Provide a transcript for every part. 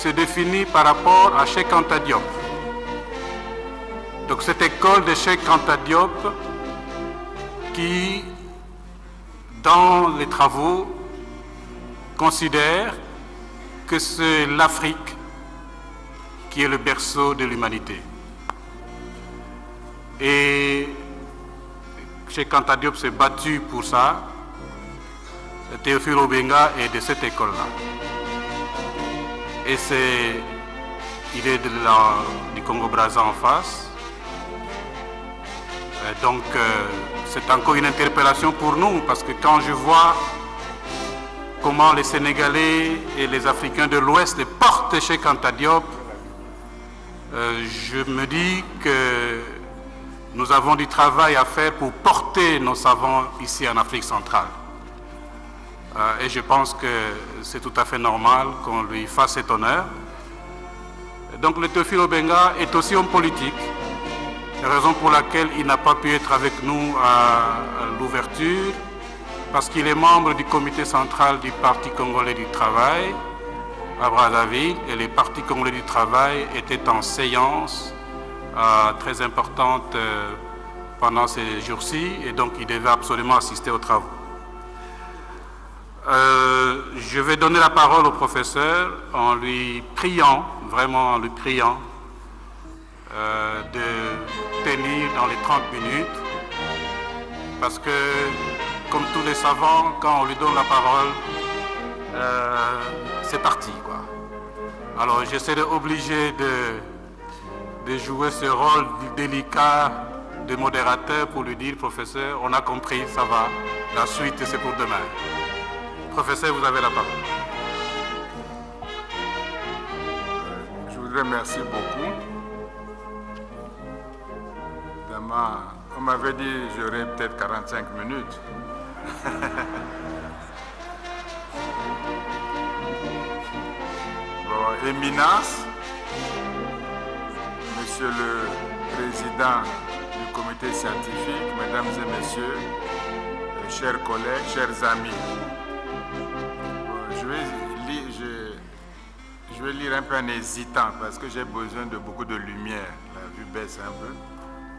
se définit par rapport à Cheikh Anta Diop. Donc cette école de Cheikh Anta Diop qui, dans les travaux, considère que c'est l'Afrique qui est le berceau de l'humanité. Et Cheikh Anta Diop s'est battu pour ça. Théophile Obenga est de cette école-là. Et il est du Congo-Brazza en face. Donc c'est encore une interpellation pour nous, parce que quand je vois comment les Sénégalais et les Africains de l'Ouest portent Cheikh Anta Diop, je me dis que nous avons du travail à faire pour porter nos savants ici en Afrique centrale. Et je pense que c'est tout à fait normal qu'on lui fasse cet honneur. Donc le Théophile Obenga est aussi homme politique, raison pour laquelle il n'a pas pu être avec nous à l'ouverture, parce qu'il est membre du comité central du Parti congolais du travail à Brazzaville, et les partis congolais du travail étaient en séance très importante pendant ces jours-ci, et donc il devait absolument assister aux travaux. Je vais donner la parole au professeur en lui priant, vraiment en lui priant, de tenir dans les 30 minutes, parce que, comme tous les savants, quand on lui donne la parole, c'est parti, quoi. Alors je serai obligé de jouer ce rôle délicat de modérateur pour lui dire, professeur, on a compris, ça va, la suite c'est pour demain. Professeur, vous avez la parole. Je voudrais remercier beaucoup. On m'avait dit que j'aurais peut-être 45 minutes. Bon, éminence, Monsieur le Président du comité scientifique, Mesdames et Messieurs, chers collègues, chers amis. Je vais lire un peu en hésitant parce que j'ai besoin de beaucoup de lumière. La vue baisse un peu.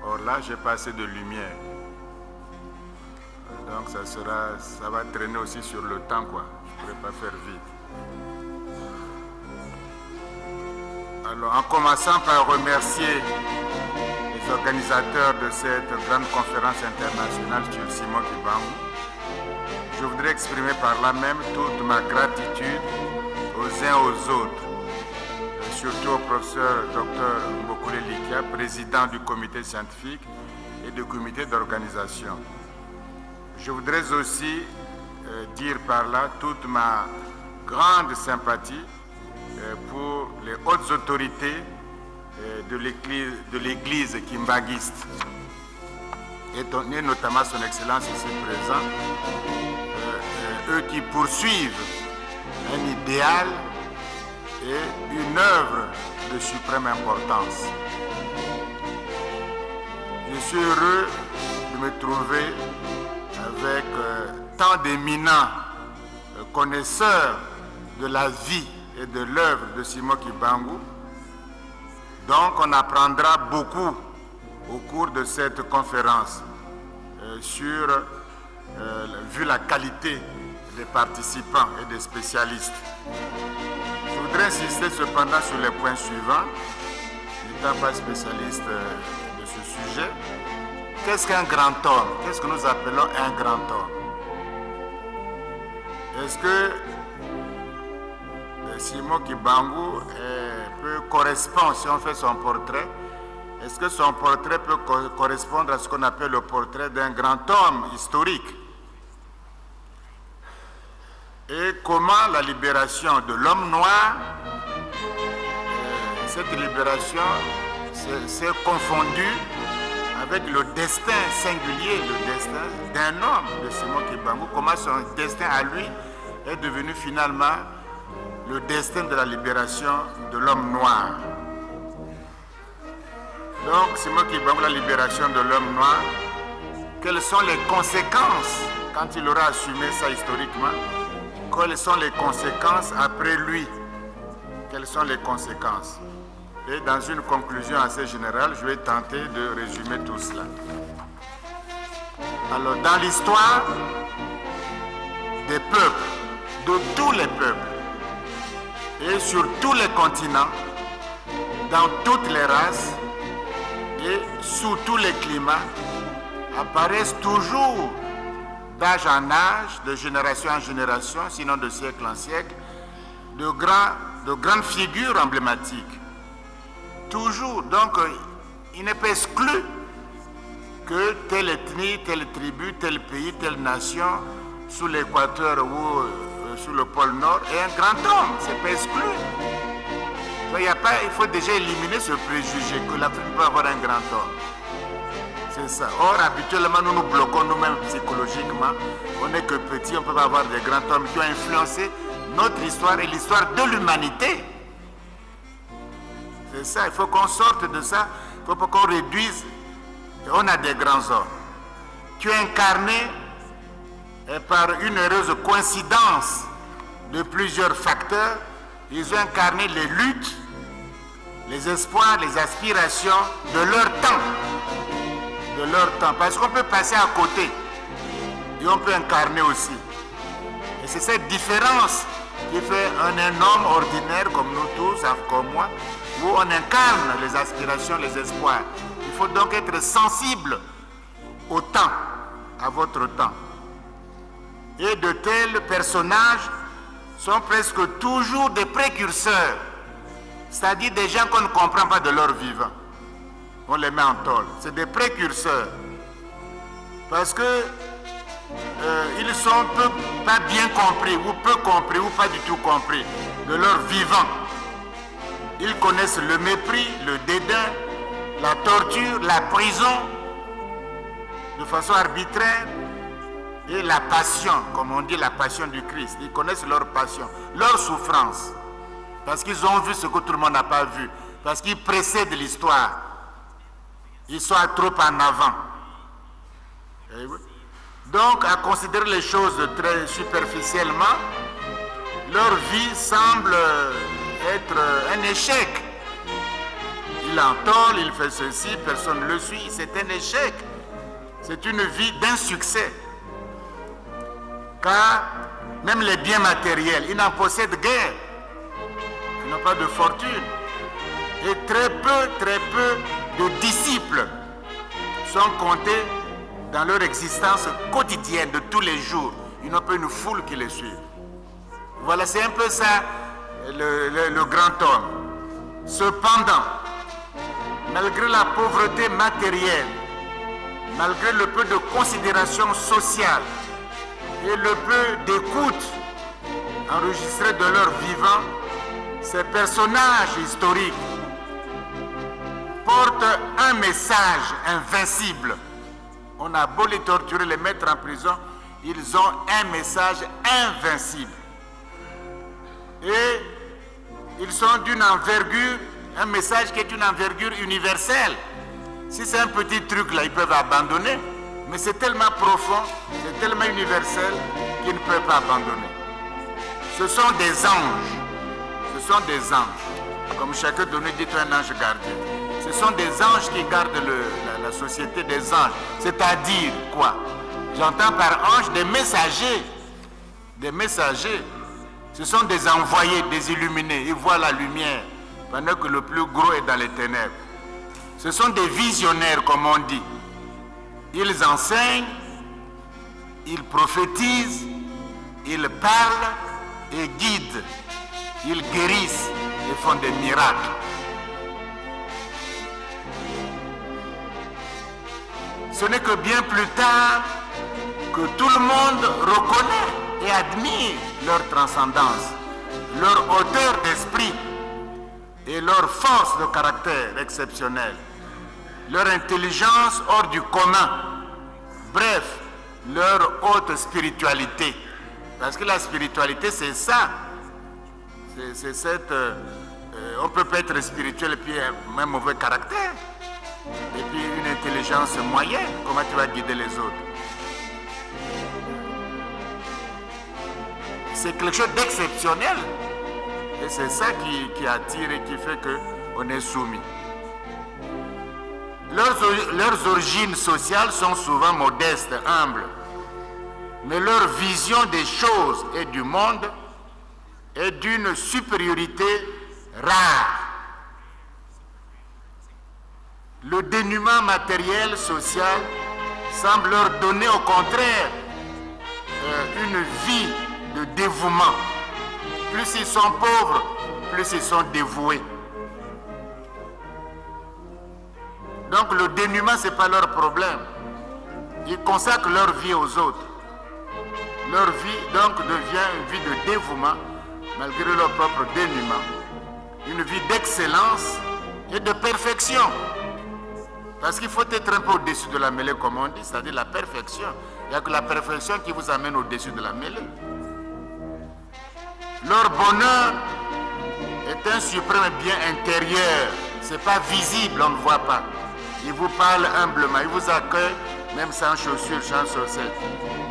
Or là, j'ai pas assez de lumière. Donc ça va traîner aussi sur le temps, quoi. Je ne pourrais pas faire vite. Alors, en commençant par remercier les organisateurs de cette grande conférence internationale sur Simon Kibangu, je voudrais exprimer par là même toute ma gratitude aux uns aux autres, surtout au professeur Dr Mbokule Likia, président du comité scientifique et du comité d'organisation. Je voudrais aussi dire par là toute ma grande sympathie pour les hautes autorités de l'église kimbanguiste, et notamment son excellence ici présent, eux qui poursuivent un idéal et une œuvre de suprême importance. Je suis heureux de me trouver avec tant d'éminents connaisseurs de la vie et de l'œuvre de Simon Kibangu. Donc on apprendra beaucoup au cours de cette conférence vu la qualité des participants et des spécialistes. Je voudrais insister cependant sur les points suivants, n'étant pas spécialiste de ce sujet. Qu'est-ce qu'un grand homme? Qu'est-ce que nous appelons un grand homme? Est-ce que Simon Kibangu peut correspondre, si on fait son portrait, est-ce que son portrait peut correspondre à ce qu'on appelle le portrait d'un grand homme historique? Et comment la libération de l'homme noir, cette libération s'est confondue avec le destin singulier, le destin d'un homme de Simon Kibangu, comment son destin à lui est devenu finalement le destin de la libération de l'homme noir. Donc, Simon Kibangu, la libération de l'homme noir, quelles sont les conséquences, quand il aura assumé ça historiquement, quelles sont les conséquences après lui? quelles sont les conséquences. Et dans une conclusion assez générale, je vais tenter de résumer tout cela. Alors, dans l'histoire des peuples, de tous les peuples, et sur tous les continents, dans toutes les races et sous tous les climats, apparaissent toujours, d'âge en âge, de génération en génération, sinon de siècle en siècle, de grandes figures emblématiques. Toujours. Donc, il n'est pas exclu que telle ethnie, telle tribu, tel pays, telle nation, sous l'équateur ou sous le pôle Nord, est un grand homme. Ce n'est pas exclu. Il faut déjà éliminer ce préjugé que l'Afrique peut avoir un grand homme. C'est ça. Or, habituellement, nous nous bloquons nous-mêmes psychologiquement. On n'est que petits, on ne peut pas avoir des grands hommes qui ont influencé notre histoire et l'histoire de l'humanité. C'est ça, il faut qu'on sorte de ça, il ne faut pas qu'on réduise. On a des grands hommes qui ont incarné, par une heureuse coïncidence de plusieurs facteurs, ils ont incarné les luttes, les espoirs, les aspirations de leur temps. De leur temps. Parce qu'on peut passer à côté et on peut incarner aussi. Et c'est cette différence qui fait un homme ordinaire comme nous tous, comme moi, où on incarne les aspirations, les espoirs. Il faut donc être sensible au temps, à votre temps. Et de tels personnages sont presque toujours des précurseurs, c'est-à-dire des gens qu'on ne comprend pas de leur vivant. On les met en tôle. C'est des précurseurs. Parce que ils sont pas bien compris, ou peu compris, ou pas du tout compris de leur vivant. Ils connaissent le mépris, le dédain, la torture, la prison, de façon arbitraire, et la passion, comme on dit, la passion du Christ. Ils connaissent leur passion, leur souffrance, parce qu'ils ont vu ce que tout le monde n'a pas vu, parce qu'ils précèdent l'histoire. Ils sont trop en avant. Donc, à considérer les choses très superficiellement, leur vie semble être un échec. Il entole, il fait ceci, personne ne le suit, c'est un échec. C'est une vie d'insuccès. Car même les biens matériels, ils n'en possèdent guère. Ils n'ont pas de fortune. Et très peu de disciples sont comptés dans leur existence quotidienne de tous les jours. Ils n'ont pas une foule qui les suit. Voilà, c'est un peu ça le grand homme. Cependant, malgré la pauvreté matérielle, malgré le peu de considération sociale et le peu d'écoute enregistrée de leur vivant, ces personnages historiques portent un message invincible. On a beau les torturer, les mettre en prison, ils ont un message invincible. Et ils sont d'une envergure, un message qui est une envergure universelle. Si c'est un petit truc là, ils peuvent abandonner, mais c'est tellement profond, c'est tellement universel qu'ils ne peuvent pas abandonner. Ce sont des anges. Ce sont des anges. Comme chacun de nous dit un ange gardien. Ce sont des anges qui gardent la société des anges. C'est-à-dire quoi? J'entends par ange des messagers. Des messagers. Ce sont des envoyés, des illuminés. Ils voient la lumière pendant que le plus gros est dans les ténèbres. Ce sont des visionnaires, comme on dit. Ils enseignent, ils prophétisent, ils parlent et guident. Ils guérissent et font des miracles. Ce n'est que bien plus tard que tout le monde reconnaît et admire leur transcendance, leur hauteur d'esprit et leur force de caractère exceptionnelle, leur intelligence hors du commun, bref, leur haute spiritualité. Parce que la spiritualité, c'est ça. C'est cette... on peut pas être spirituel et puis un mauvais caractère. Et puis une intelligence moyenne. Comment tu vas guider les autres? C'est quelque chose d'exceptionnel. Et c'est ça qui attire et qui fait qu'on est soumis. Leurs origines sociales sont souvent modestes, humbles. Mais leur vision des choses et du monde est d'une supériorité rare. Le dénuement matériel, social, semble leur donner au contraire une vie de dévouement. Plus ils sont pauvres, plus ils sont dévoués. Donc le dénuement, ce n'est pas leur problème. Ils consacrent leur vie aux autres. Leur vie donc devient une vie de dévouement, malgré leur propre dénuement. Une vie d'excellence et de perfection. Parce qu'il faut être un peu au-dessus de la mêlée, comme on dit, c'est-à-dire la perfection. Il n'y a que la perfection qui vous amène au-dessus de la mêlée. Leur bonheur est un suprême bien intérieur. Ce n'est pas visible, on ne voit pas. Ils vous parlent humblement, ils vous accueillent, même sans chaussures, sans chaussettes.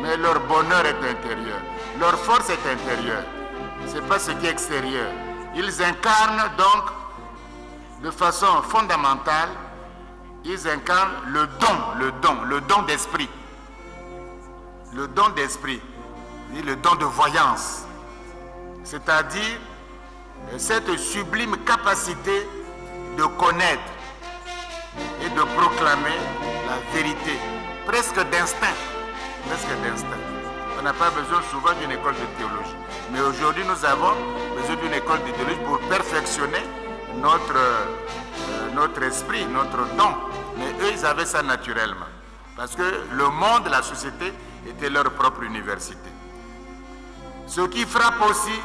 Mais leur bonheur est intérieur. Leur force est intérieure. Ce n'est pas ce qui est extérieur. Ils incarnent donc, de façon fondamentale, ils incarnent le don d'esprit. Le don d'esprit, le don de voyance. C'est-à-dire cette sublime capacité de connaître et de proclamer la vérité, presque d'instinct. On n'a pas besoin souvent d'une école de théologie. Mais aujourd'hui, nous avons besoin d'une école de théologie pour perfectionner notre esprit, notre don. Mais eux, ils avaient ça naturellement. Parce que le monde, la société, était leur propre université. Ce qui frappe aussi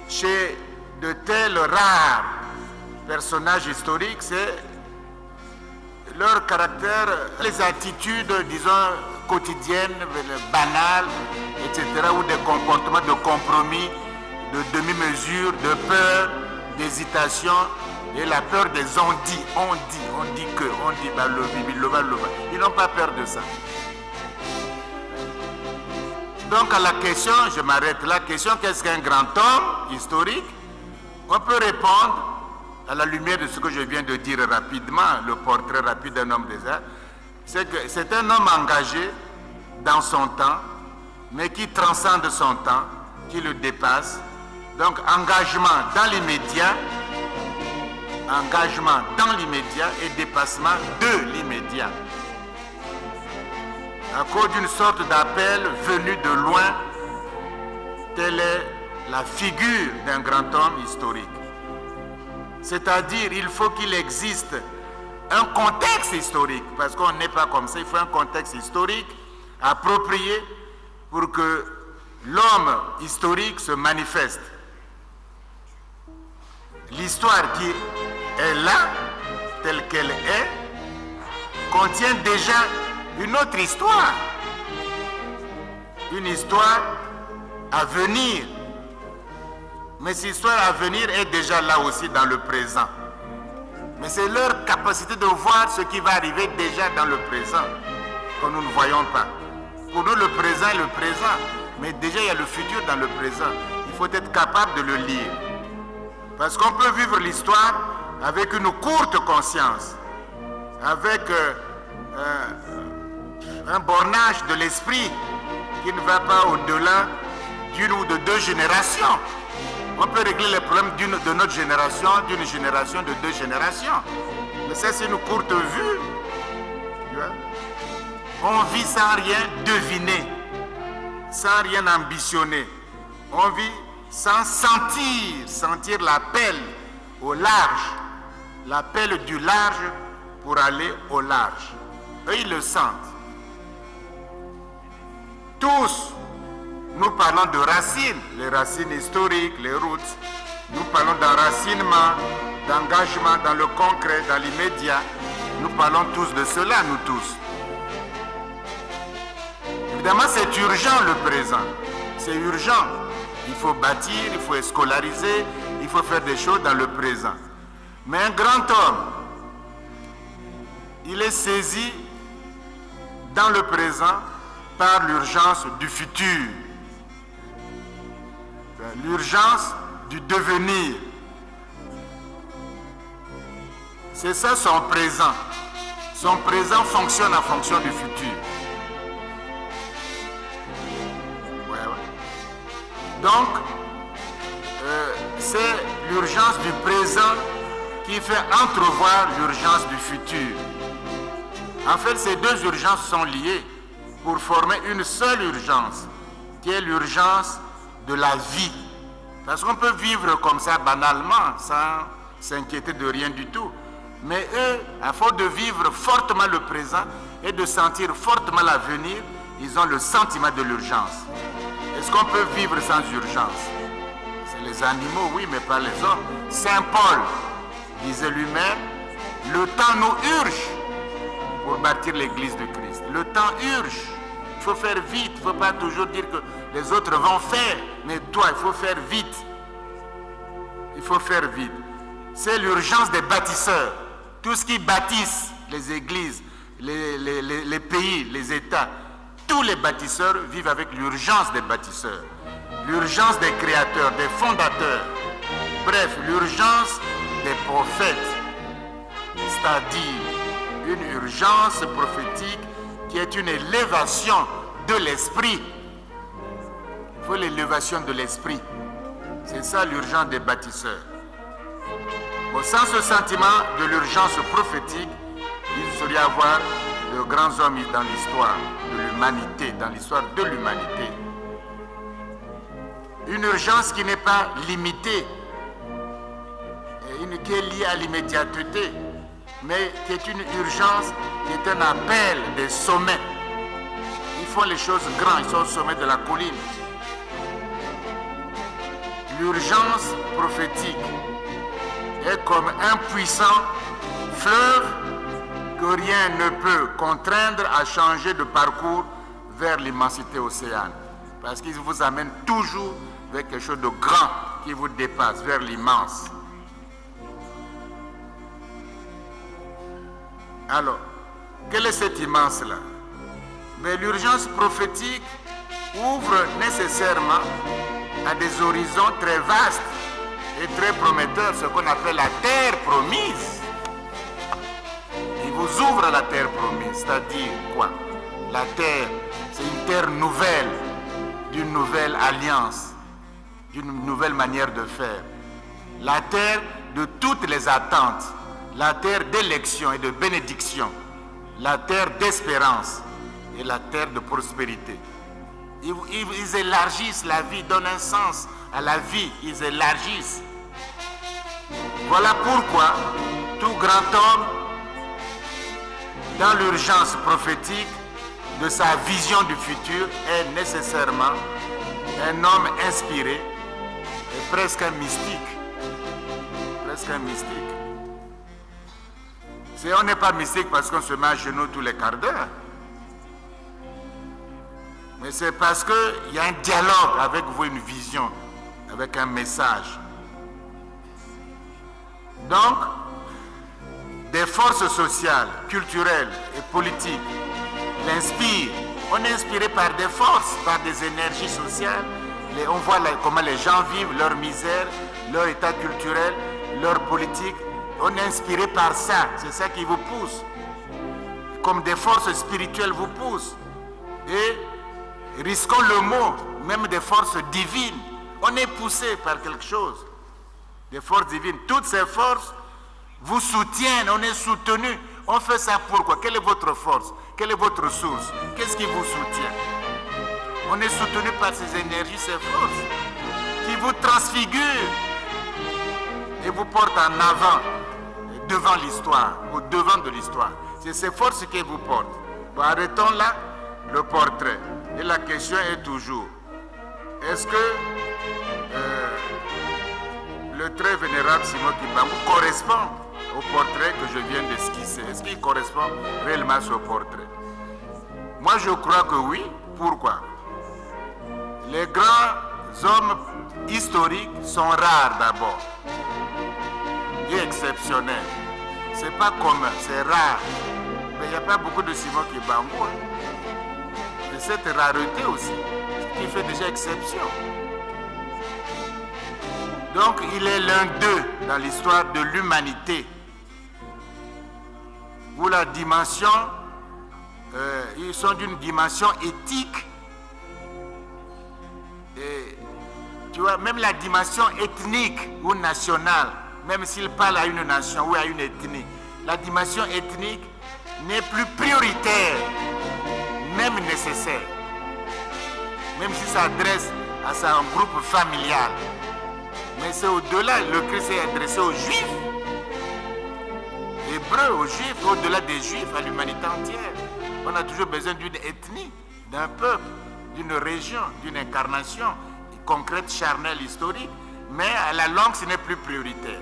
chez de tels rares personnages historiques, c'est leur caractère, les attitudes, disons, quotidiennes, banales, etc., ou des comportements de compromis, de demi-mesure, de peur, d'hésitation, et la peur des on-dit, on dit que, on dit, bah, le. Ils n'ont pas peur de ça. Donc à la question, je m'arrête là, question qu'est-ce qu'un grand homme historique? On peut répondre à la lumière de ce que je viens de dire rapidement, le portrait rapide d'un homme des arts, c'est que c'est un homme engagé dans son temps, mais qui transcende son temps, qui le dépasse. Donc engagement dans l'immédiat et dépassement de l'immédiat. À cause d'une sorte d'appel venu de loin, telle est la figure d'un grand homme historique. C'est-à-dire, il faut qu'il existe un contexte historique, parce qu'on n'est pas comme ça, il faut un contexte historique approprié pour que l'homme historique se manifeste. L'histoire qui est là, telle qu'elle est, contient déjà une autre histoire. Une histoire à venir. Mais cette histoire à venir est déjà là aussi dans le présent. Mais c'est leur capacité de voir ce qui va arriver déjà dans le présent que nous ne voyons pas. Pour nous, le présent est le présent. Mais déjà, il y a le futur dans le présent. Il faut être capable de le lire. Parce qu'on peut vivre l'histoire avec une courte conscience, avec un bornage de l'esprit qui ne va pas au-delà d'une ou de deux générations. On peut régler les problèmes de notre génération, d'une génération, de deux générations. Mais ça, c'est une courte vue. On vit sans rien deviner, sans rien ambitionner. On vit sans sentir l'appel au large, l'appel du large pour aller au large. Eux, ils le sentent. Tous, nous parlons de racines, les racines historiques, les roots. Nous parlons d'enracinement, d'engagement dans le concret, dans l'immédiat. Nous parlons tous de cela, nous tous. Évidemment, c'est urgent le présent. C'est urgent. Il faut bâtir, il faut scolariser, il faut faire des choses dans le présent. Mais un grand homme, il est saisi dans le présent par l'urgence du futur. L'urgence du devenir. C'est ça son présent. Son présent fonctionne en fonction du futur. Donc, c'est l'urgence du présent qui fait entrevoir l'urgence du futur. En fait, ces deux urgences sont liées pour former une seule urgence, qui est l'urgence de la vie. Parce qu'on peut vivre comme ça banalement, sans s'inquiéter de rien du tout. Mais eux, à force de vivre fortement le présent et de sentir fortement l'avenir, ils ont le sentiment de l'urgence. Est-ce qu'on peut vivre sans urgence? C'est les animaux, oui, mais pas les hommes. Saint Paul disait lui-même, le temps nous urge pour bâtir l'église de Christ. Le temps urge. Il faut faire vite. Il ne faut pas toujours dire que les autres vont faire. Mais toi, il faut faire vite. Il faut faire vite. C'est l'urgence des bâtisseurs. Tout ce qui bâtissent les églises, les pays, les États, tous les bâtisseurs vivent avec l'urgence des bâtisseurs, l'urgence des créateurs, des fondateurs, bref, l'urgence des prophètes, c'est-à-dire une urgence prophétique qui est une élévation de l'esprit. Il faut l'élévation de l'esprit. C'est ça l'urgence des bâtisseurs. Bon, sans ce sentiment de l'urgence prophétique, il ne saurait y avoir de grands hommes dans l'histoire de l'humanité, dans l'histoire de l'humanité. Une urgence qui n'est pas limitée, qui est liée à l'immédiateté, mais qui est une urgence, qui est un appel des sommets. Ils font les choses grandes, ils sont au sommet de la colline. L'urgence prophétique est comme un puissant fleuve que rien ne peut contraindre à changer de parcours vers l'immensité océane. Parce qu'il vous amène toujours vers quelque chose de grand qui vous dépasse, vers l'immense. Alors, quel est cet immense-là? Mais l'urgence prophétique ouvre nécessairement à des horizons très vastes et très prometteurs, ce qu'on appelle la terre promise. Il vous ouvre la terre promise, c'est-à-dire quoi? La terre, c'est une terre nouvelle, d'une nouvelle alliance, d'une nouvelle manière de faire. La terre de toutes les attentes, la terre d'élection et de bénédiction, la terre d'espérance et la terre de prospérité. Ils élargissent la vie, donnent un sens à la vie, ils élargissent. Voilà pourquoi tout grand homme, dans l'urgence prophétique de sa vision du futur, est nécessairement un homme inspiré et presque un mystique. Presque un mystique. On n'est pas mystique parce qu'on se met à genoux tous les quarts d'heure. Mais c'est parce qu'il y a un dialogue avec vous, une vision, avec un message. Donc, des forces sociales, culturelles et politiques l'inspirent. On est inspiré par des forces, par des énergies sociales. On voit comment les gens vivent, leur misère, leur état culturel, leur politique. On est inspiré par ça. C'est ça qui vous pousse. Comme des forces spirituelles vous poussent. Et risquons le mot, même des forces divines. On est poussé par quelque chose. Des forces divines. Toutes ces forces vous soutiennent. On est soutenu. On fait ça pourquoi? Quelle est votre force? Quelle est votre source? Qu'est-ce qui vous soutient? On est soutenu par ces énergies, ces forces qui vous transfigurent et vous portent en avant, devant l'histoire, au devant de l'histoire. C'est ces forces qui vous portent. Bon, arrêtons là le portrait. Et la question est toujours, est-ce que le très vénérable Simon Kimbangu correspond au portrait que je viens d'esquisser? Est-ce qu'il correspond réellement à ce portrait? Moi, je crois que oui. Pourquoi? Les grands hommes historiques sont rares d'abord et exceptionnels. C'est pas commun, c'est rare. Mais il n'y a pas beaucoup de Simon Kimbangu. C'est cette rareté aussi qui fait déjà exception. Donc il est l'un d'eux dans l'histoire de l'humanité, où la dimension, ils sont d'une dimension éthique, et tu vois, même la dimension ethnique ou nationale, même s'ils parlent à une nation ou à une ethnie, la dimension ethnique n'est plus prioritaire, même nécessaire, même si ça s'adresse à un groupe familial. Mais c'est au-delà, le Christ est adressé aux Juifs, Hébreux, aux Juifs, au-delà des Juifs, à l'humanité entière. On a toujours besoin d'une ethnie, d'un peuple, d'une région, d'une incarnation concrète, charnelle, historique, mais à la langue, ce n'est plus prioritaire.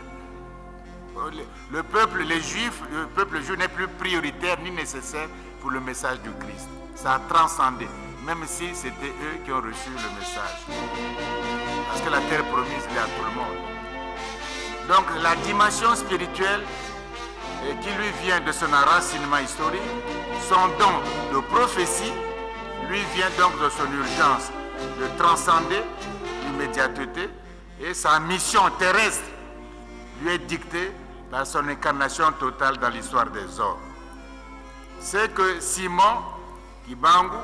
Le peuple, les Juifs, le peuple juif n'est plus prioritaire ni nécessaire pour le message du Christ. Ça a transcendé, même si c'était eux qui ont reçu le message. Parce que la terre promise est à tout le monde. Donc la dimension spirituelle qui lui vient de son enracinement historique, son don de prophétie, lui vient donc de son urgence de transcender l'immédiateté, et sa mission terrestre lui est dictée par son incarnation totale dans l'histoire des hommes. C'est que Simon Kibangu,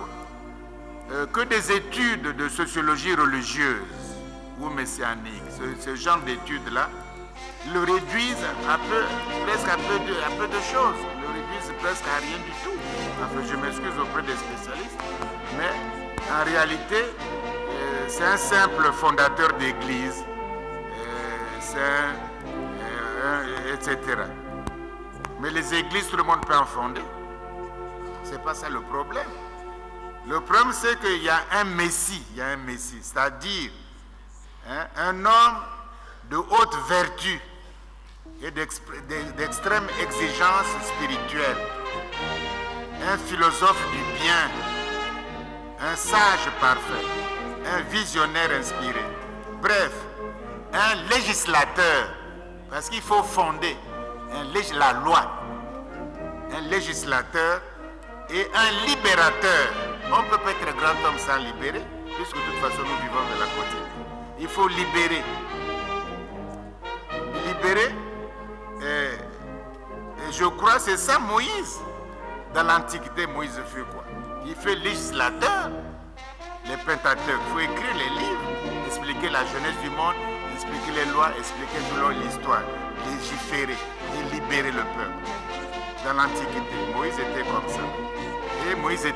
que des études de sociologie religieuse ou messianique, ce genre d'études-là, le réduisent presque à peu de choses, le réduisent presque à rien du tout. Enfin, je m'excuse auprès des spécialistes, mais en réalité, c'est un simple fondateur d'église, etc. Mais les églises, tout le monde peut en fonder. C'est pas ça le problème. Le problème, c'est qu'il y a un Messie, c'est-à-dire un homme de haute vertu et d'extrême exigence spirituelle, un philosophe du bien, un sage parfait, un visionnaire inspiré, bref, un législateur, parce qu'il faut fonder la loi, un législateur et un libérateur. On ne peut pas être grand homme sans libérer, puisque de toute façon nous vivons de la côté. Il faut libérer. Libérer, et je crois que c'est ça Moïse. Dans l'Antiquité, Moïse fait quoi? Il fait législateur, les Pentateuques. Il faut écrire les livres, expliquer la jeunesse du monde, expliquer les lois, expliquer tout l'histoire, légiférer et libérer le peuple. Dans l'Antiquité, Moïse était comme ça. Et Moïse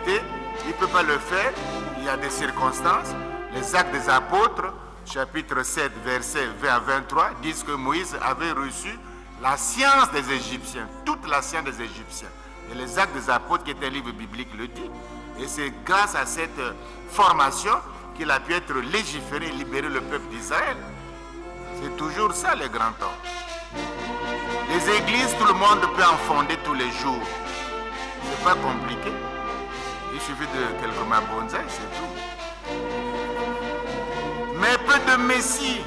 il ne peut pas le faire, il y a des circonstances. Les Actes des Apôtres, chapitre 7, versets 20 à 23, disent que Moïse avait reçu la science des Égyptiens, toute la science des Égyptiens. Et les Actes des Apôtres, qui est un livre biblique, le dit. Et c'est grâce à cette formation qu'il a pu être légiféré et libérer le peuple d'Israël. C'est toujours ça, les grands temps. Les églises, tout le monde peut en fonder tous les jours. C'est pas compliqué. Il suffit de quelques mabonzai, c'est tout. Mais peu de messie.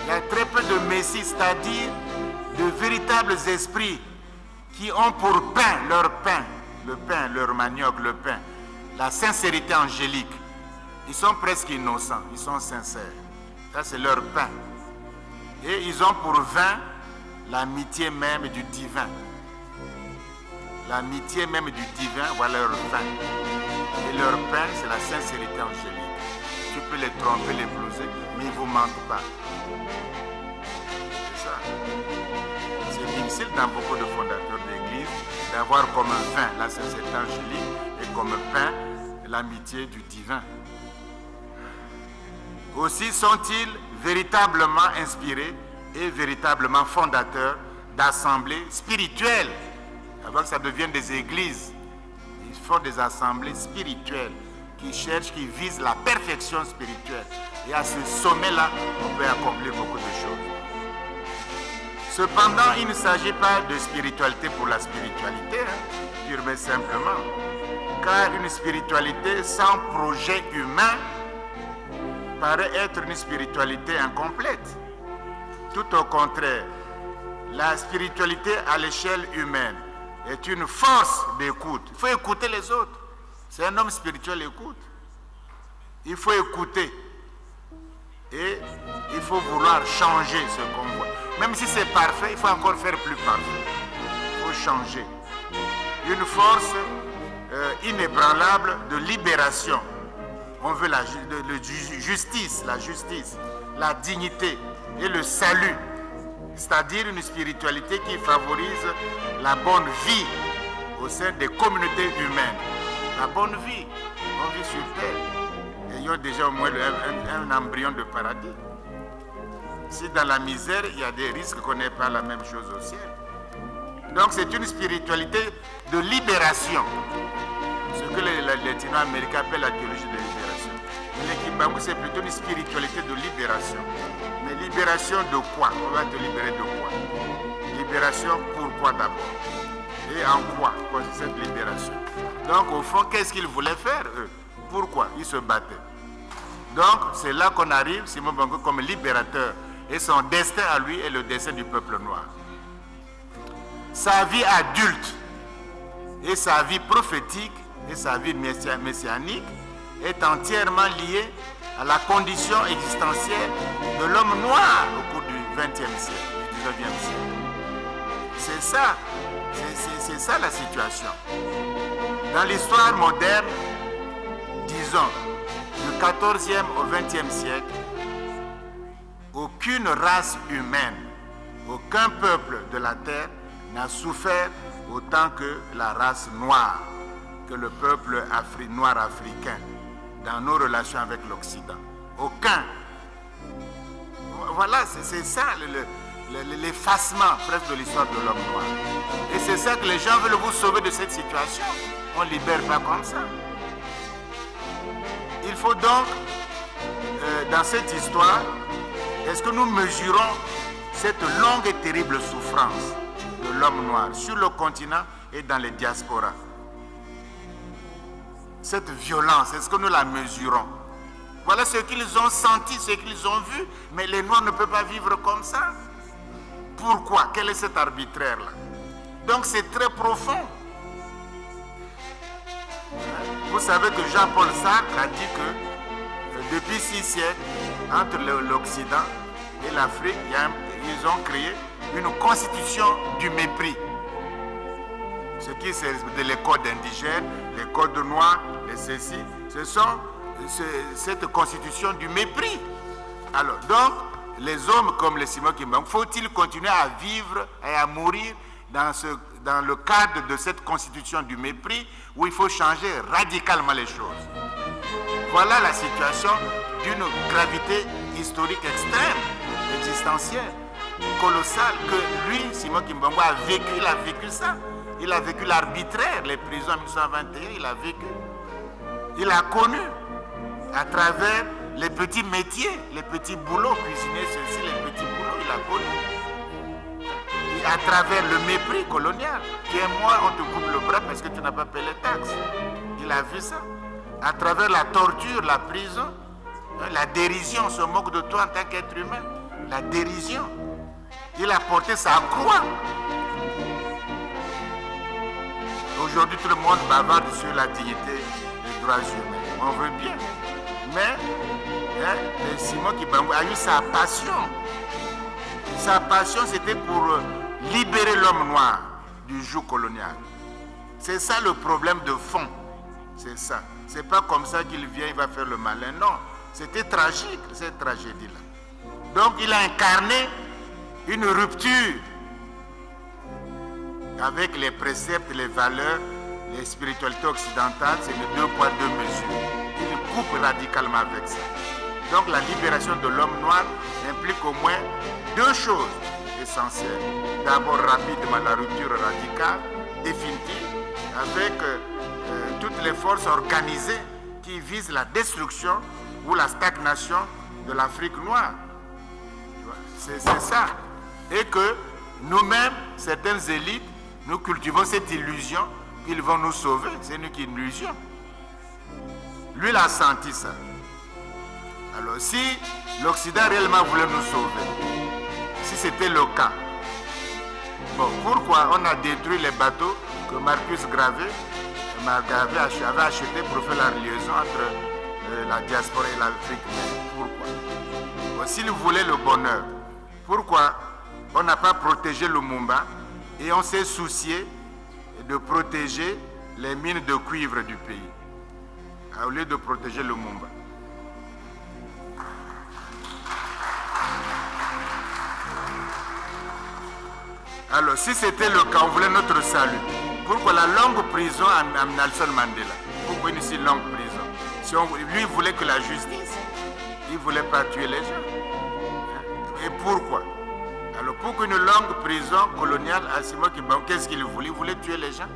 Il y a très peu de messie, c'est-à-dire de véritables esprits qui ont pour pain, leur manioc, le pain, la sincérité angélique. Ils sont presque innocents, ils sont sincères. Ça, c'est leur pain. Et ils ont pour vin l'amitié même du divin. L'amitié même du divin, voilà leur vin. Et leur pain, c'est la sincérité angélique. Tu peux les tromper, les blouser, mais ils ne vous mentent pas. C'est ça. C'est difficile dans beaucoup de fondateurs d'église d'avoir comme vin la sincérité angélique et comme pain l'amitié du divin. Aussi sont-ils véritablement inspirés et véritablement fondateurs d'assemblées spirituelles, avant que ça devienne des églises. Ils font des assemblées spirituelles qui cherchent, qui visent la perfection spirituelle. Et à ce sommet-là, on peut accomplir beaucoup de choses. Cependant, il ne s'agit pas de spiritualité pour la spiritualité, purement simplement. Car une spiritualité sans projet humain paraît être une spiritualité incomplète. Tout au contraire, la spiritualité à l'échelle humaine est une force d'écoute. Il faut écouter les autres. C'est un homme spirituel, écoute. Il faut écouter. Et il faut vouloir changer ce qu'on voit. Même si c'est parfait, il faut encore faire plus parfait. Il faut changer. Une force inébranlable de libération. On veut la justice, la dignité et le salut. C'est-à-dire une spiritualité qui favorise la bonne vie au sein des communautés humaines. La bonne vie. On vit sur terre. Ayons déjà au moins un embryon de paradis. Si dans la misère, il y a des risques qu'on n'ait pas la même chose au ciel. Donc c'est une spiritualité de libération. Ce que les latino-américains appellent la théologie de libération. Mais les Kimbangu, c'est plutôt une spiritualité de libération. Mais libération de quoi? On va te libérer de quoi? Libération pourquoi d'abord? Et en quoi consiste cette libération? Donc au fond, qu'est-ce qu'ils voulaient faire eux? Pourquoi ils se battaient? Donc c'est là qu'on arrive, Simon Bango, comme libérateur. Et son destin à lui est le destin du peuple noir. Sa vie adulte et sa vie prophétique et sa vie messianique est entièrement liée à la condition existentielle de l'homme noir au cours du XXe siècle, du XIXe siècle. C'est ça la situation. Dans l'histoire moderne, disons, du XIVe au XXe siècle, aucune race humaine, aucun peuple de la terre n'a souffert autant que la race noire, que le peuple noir africain, dans nos relations avec l'Occident. Aucun. Voilà, c'est ça l'effacement presque de l'histoire de l'homme noir. Et c'est ça que les gens veulent vous sauver de cette situation. On ne libère pas comme ça. Il faut donc, dans cette histoire, est-ce que nous mesurons cette longue et terrible souffrance de l'homme noir sur le continent et dans les diasporas? Cette violence, est-ce que nous la mesurons? Voilà ce qu'ils ont senti, ce qu'ils ont vu, mais les Noirs ne peuvent pas vivre comme ça. Pourquoi? Quel est cet arbitraire-là? Donc c'est très profond. Vous savez que Jean-Paul Sartre a dit que depuis 6 siècles, entre l'Occident et l'Afrique, ils ont créé une constitution du mépris. Ce qui c'est les codes indigènes, les codes noirs, les ceci, ce sont cette constitution du mépris. Alors, donc, les hommes comme les Simon Kimbangu, faut-il continuer à vivre et à mourir dans le cadre de cette constitution du mépris où il faut changer radicalement les choses? Voilà la situation d'une gravité historique extrême, existentielle, colossale, que lui, Simon Kimbangu, a vécu. Il a vécu ça. Il a vécu l'arbitraire, les prisons en 1921, il a vécu. Il a connu à travers les petits métiers, les petits boulots, cuisiner ceci, les petits boulots, il a connu. Et à travers le mépris colonial, qui est moi, on te coupe le bras parce que tu n'as pas payé les taxes. Il a vu ça. À travers la torture, la prison, la dérision, on se moque de toi en tant qu'être humain. La dérision. Il a porté sa croix. Aujourd'hui, tout le monde bavarde sur la dignité des droits humains. On veut bien. Mais Simon Kimbangu a eu sa passion. Sa passion, c'était pour libérer l'homme noir du joug colonial. C'est ça le problème de fond. C'est ça. C'est pas comme ça qu'il vient, il va faire le malin. Non. C'était tragique, cette tragédie-là. Donc, il a incarné une rupture avec les préceptes, les valeurs, les spiritualités occidentales. C'est le 2 poids 2 mesures. Il coupe radicalement avec ça. Donc la libération de l'homme noir implique au moins 2 choses essentielles. D'abord, rapidement, la rupture radicale, définitive, avec toutes les forces organisées qui visent la destruction ou la stagnation de l'Afrique noire. C'est ça. Et que nous-mêmes, certaines élites, nous cultivons cette illusion qu'ils vont nous sauver. C'est une illusion. Lui, il a senti ça. Alors, si l'Occident réellement voulait nous sauver, si c'était le cas, bon, pourquoi on a détruit les bateaux que Marcus Garvey avait achetés pour faire la liaison entre la diaspora et l'Afrique. Pourquoi? Bon, s'ils voulaient le bonheur, pourquoi on n'a pas protégé Lumumba et on s'est soucié de protéger les mines de cuivre du pays, au lieu de protéger Lumumba? Alors, si c'était le cas, on voulait notre salut. Pourquoi la longue prison à Nelson Mandela? Pourquoi une si longue prison? Si lui voulait que la justice, il ne voulait pas tuer les gens. Et pourquoi? Alors, pourquoi une longue prison coloniale à Simon Kimbangu, qu'est-ce qu'il voulait? Il voulait tuer les gens.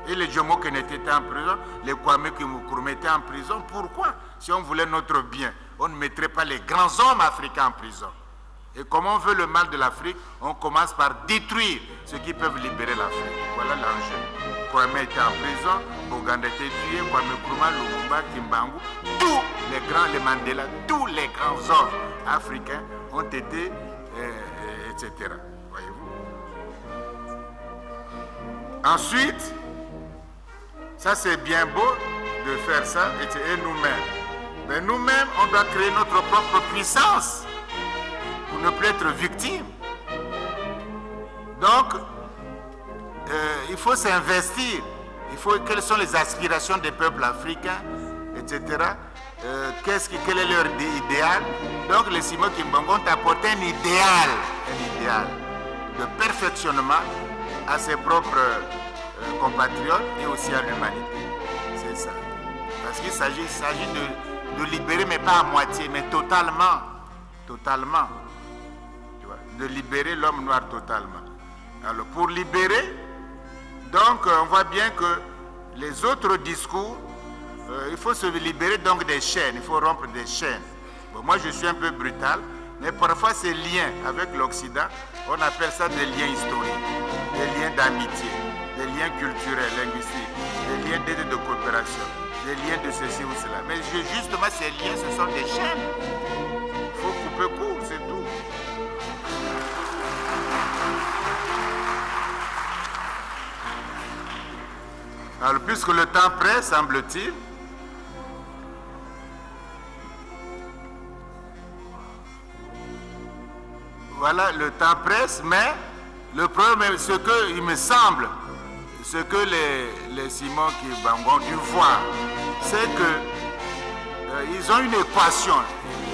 Et les Jomo Kenyatta étaient en prison, les Kwame Nkrumah étaient en prison. Pourquoi? Si on voulait notre bien, on ne mettrait pas les grands hommes africains en prison. Et comme on veut le mal de l'Afrique, on commence par détruire ceux qui peuvent libérer l'Afrique. Voilà l'enjeu. Kwame était en prison, Boganda était tué, Kwame Nkrumah, Lumumba, Kimbangu, tous les grands, les Mandela, tous les grands hommes africains ont été, etc. Voyez-vous. Ensuite, ça c'est bien beau de faire ça, et nous-mêmes. Mais nous-mêmes, on doit créer notre propre puissance pour ne plus être victime. Donc, il faut s'investir. Quelles sont les aspirations des peuples africains, etc. Quel est leur idéal? Donc, les Simon Kimbangu ont apporté un idéal de perfectionnement à ses propres compatriotes et aussi à l'humanité. C'est ça. Parce qu'il s'agit de libérer, mais pas à moitié, mais totalement. Totalement. De libérer l'homme noir totalement. Alors pour libérer, donc on voit bien que les autres discours, il faut se libérer donc des chaînes, il faut rompre des chaînes. Bon, moi je suis un peu brutal, mais parfois ces liens avec l'Occident, on appelle ça des liens historiques, des liens d'amitié, des liens culturels, linguistiques, des liens d'aide de coopération, des liens de ceci ou cela. Mais justement ces liens, ce sont des chaînes. Il faut couper court, c'est tout. Alors, puisque le temps presse, semble-t-il, voilà, le temps presse, mais le problème, ce que, il me semble, ce que les Simon Kimbangu ont dû voir, c'est que ils ont une équation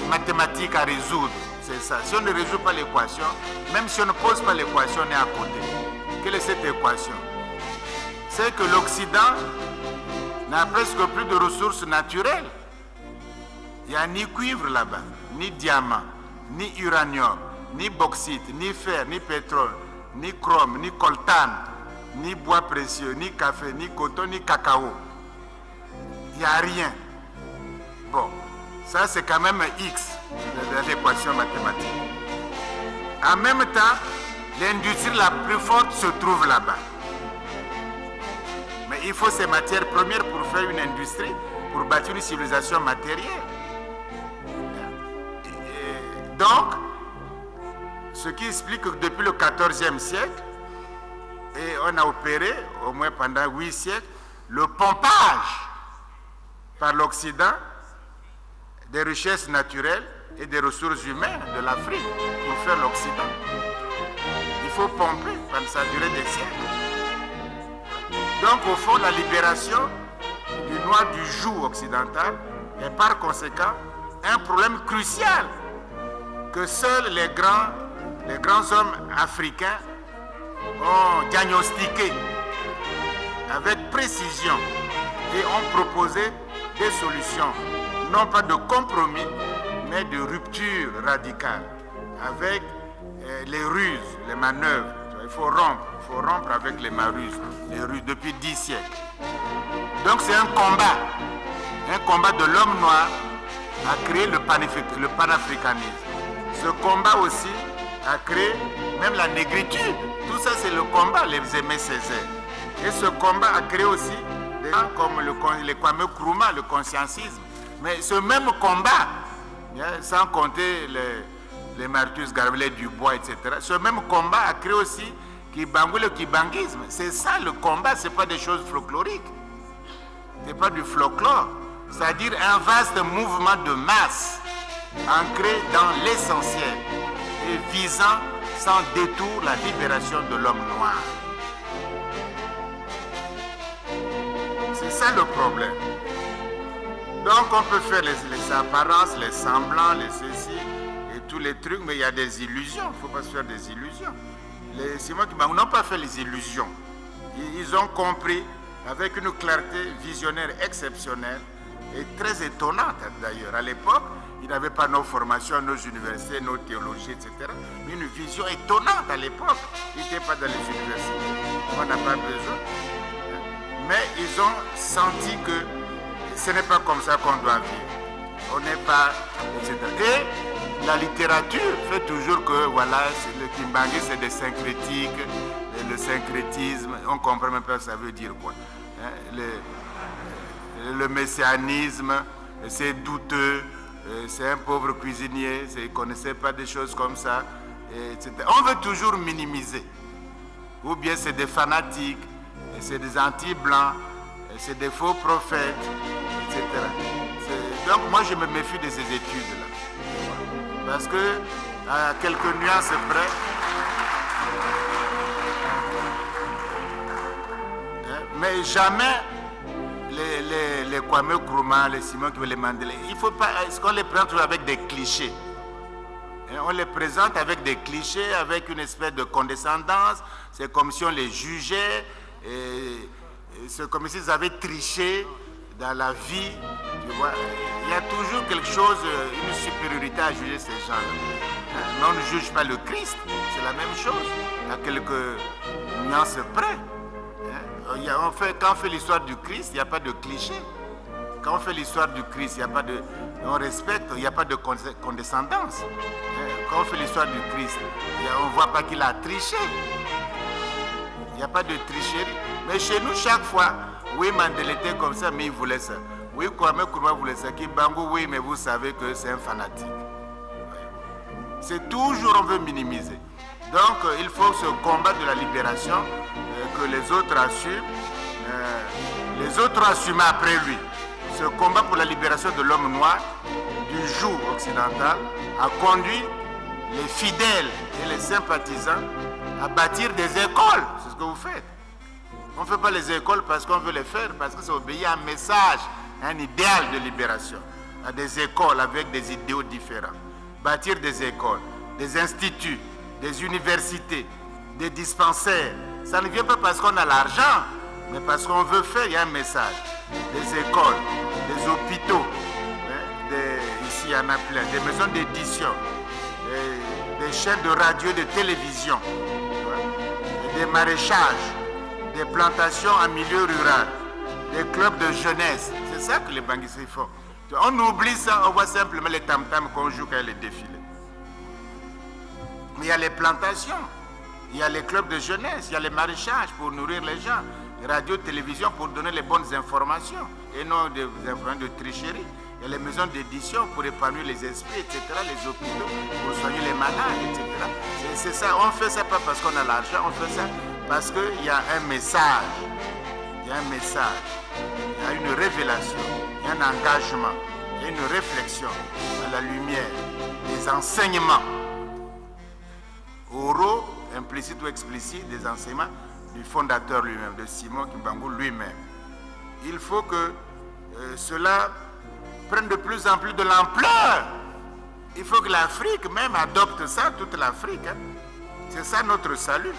mathématique à résoudre, c'est ça. Si on ne résout pas l'équation, même si on ne pose pas l'équation, on est à côté. Quelle est cette équation? C'est que l'Occident n'a presque plus de ressources naturelles. Il n'y a ni cuivre là-bas, ni diamant, ni uranium, ni bauxite, ni fer, ni pétrole, ni chrome, ni coltan, ni bois précieux, ni café, ni coton, ni cacao. Il n'y a rien. Bon, ça c'est quand même X de l'équation mathématique. En même temps, l'industrie la plus forte se trouve là-bas. Mais il faut ces matières premières pour faire une industrie, pour bâtir une civilisation matérielle. Et donc, ce qui explique que depuis le XIVe siècle, et on a opéré, au moins pendant 8 siècles, le pompage par l'Occident des richesses naturelles et des ressources humaines de l'Afrique pour faire l'Occident. Il faut pomper, ça a duré des siècles. Donc au fond, la libération du noir du joug occidental est par conséquent un problème crucial que seuls les grands hommes africains ont diagnostiqué avec précision et ont proposé des solutions, non pas de compromis, mais de rupture radicale avec les ruses, les manœuvres. Il faut rompre avec les ruses depuis 10 siècles. Donc c'est un combat de l'homme noir à créer le panafricanisme. Ce combat aussi a créé même la négritude. Tout ça c'est le combat, les Aimé Césaire. Et ce combat a créé aussi des gens comme les Kwame Nkrumah, le conscientisme. Mais ce même combat, sans compter les Marcus Garvey, Dubois, etc. Ce même combat a créé aussi le kibanguisme. C'est ça le combat, ce n'est pas des choses folkloriques. Ce n'est pas du folklore. c'est-à-dire un vaste mouvement de masse ancré dans l'essentiel et visant sans détour la libération de l'homme noir. C'est ça le problème. Donc on peut faire les apparences, les semblants, les ceci et tous les trucs, mais il y a des illusions. Il ne faut pas se faire des illusions. Les Simon Kimbangu n'ont pas fait les illusions. Ils ont compris avec une clarté visionnaire exceptionnelle et très étonnante d'ailleurs. À l'époque, ils n'avaient pas nos formations, nos universités, nos théologies, etc. Mais une vision étonnante à l'époque. Ils n'étaient pas dans les universités. On n'a pas besoin. Mais ils ont senti que ce n'est pas comme ça qu'on doit vivre. On n'est pas, etc. Et la littérature fait toujours que, voilà, le Kimbangu, c'est des syncrétiques, et le syncrétisme, on ne comprend même pas ça veut dire quoi. Le messianisme, c'est douteux, c'est un pauvre cuisinier, il ne connaissait pas des choses comme ça, etc. On veut toujours minimiser. Ou bien c'est des fanatiques, c'est des anti-blancs, c'est des faux prophètes, etc. Donc moi je me méfie de ces études-là. Parce que, à quelques nuances près, mais jamais les Kwame Nkrumah, les Simon qui veulent les Mandela, il faut pas, est-ce qu'on les présente avec des clichés? On les présente avec des clichés, avec une espèce de condescendance, c'est comme si on les jugeait, c'est comme s'ils avaient triché dans la vie, tu vois. Il y a toujours quelque chose, une supériorité à juger ces gens-là. Mais on ne juge pas le Christ, c'est la même chose, à quelques nuances près. Quand on fait l'histoire du Christ, il n'y a pas de cliché. Quand on fait l'histoire du Christ, il n'y a pas de... On respecte, il n'y a pas de condescendance. Quand on fait l'histoire du Christ, on ne voit pas qu'il a triché. Il n'y a pas de tricherie. Mais chez nous, chaque fois, oui, Mandela était comme ça, mais il voulait ça. Oui, Kwame Nkrumah voulait ça. Kimbangu, oui, mais vous savez que c'est un fanatique. C'est toujours, on veut minimiser. Donc, il faut ce combat de la libération que les autres assument. Les autres assument après lui. Ce combat pour la libération de l'homme noir du joug occidental a conduit les fidèles et les sympathisants à bâtir des écoles. C'est ce que vous faites. On ne fait pas les écoles parce qu'on veut les faire, parce que ça obéit à un message, à un idéal de libération, à des écoles avec des idéaux différents. Bâtir des écoles, des instituts, des universités, des dispensaires. Ça ne vient pas parce qu'on a l'argent, mais parce qu'on veut faire, il y a un message. Des écoles, des hôpitaux, ici il y en a plein, des maisons d'édition, des chaînes de radio et de télévision, des maraîchages, des plantations en milieu rural, des clubs de jeunesse. C'est ça que les banguistes font. On oublie ça, on voit simplement les tam-tams qu'on joue quand il y a les défilés. Mais il y a les plantations, il y a les clubs de jeunesse, il y a les maraîchages pour nourrir les gens, les radios, télévision pour donner les bonnes informations et non des informations de tricherie. Il y a les maisons d'édition pour épanouir les esprits, etc., les hôpitaux pour soigner les malades, etc. C'est ça, on ne fait ça pas parce qu'on a l'argent, on fait ça parce qu'il y a un message, il y a un message, il y a une révélation, il y a un engagement, il y a une réflexion à la lumière, des enseignements oraux, implicites ou explicites, des enseignements du fondateur lui-même, de Simon Kimbangu lui-même. Il faut que cela prenne de plus en plus de l'ampleur. Il faut que l'Afrique même adopte ça, toute l'Afrique. Hein. C'est ça notre salut.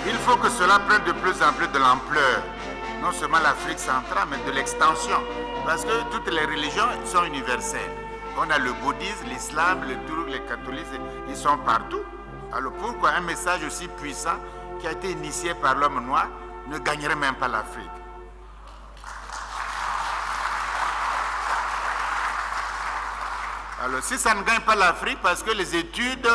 Il faut que cela prenne de plus en plus de l'ampleur. Non seulement l'Afrique centrale, mais de l'extension. Parce que toutes les religions sont universelles. On a le bouddhisme, l'islam, le turc, les catholiques, ils sont partout. Alors pourquoi un message aussi puissant qui a été initié par l'homme noir ne gagnerait même pas l'Afrique? Alors si ça ne gagne pas l'Afrique, parce que les études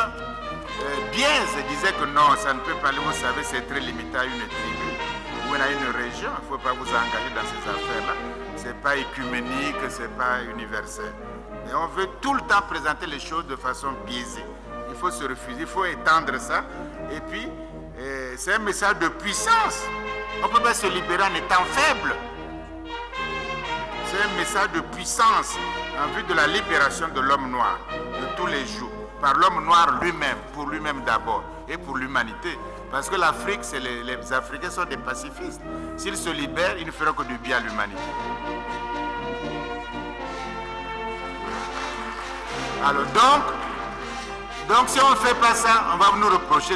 se disaient que non, ça ne peut pas aller, vous savez, c'est très limité à une tribu ou à une région, il ne faut pas vous engager dans ces affaires-là. Ce n'est pas écuménique, ce n'est pas universel. Et on veut tout le temps présenter les choses de façon biaisée. Il faut se refuser, il faut étendre ça. Et puis, c'est un message de puissance. On ne peut pas se libérer en étant faible. C'est un message de puissance en vue de la libération de l'homme noir de tous les jours. Par l'homme noir lui-même, pour lui-même d'abord, et pour l'humanité. Parce que l'Afrique, les Africains sont des pacifistes. S'ils se libèrent, ils ne feront que du bien à l'humanité. Alors donc si on ne fait pas ça, on va nous reprocher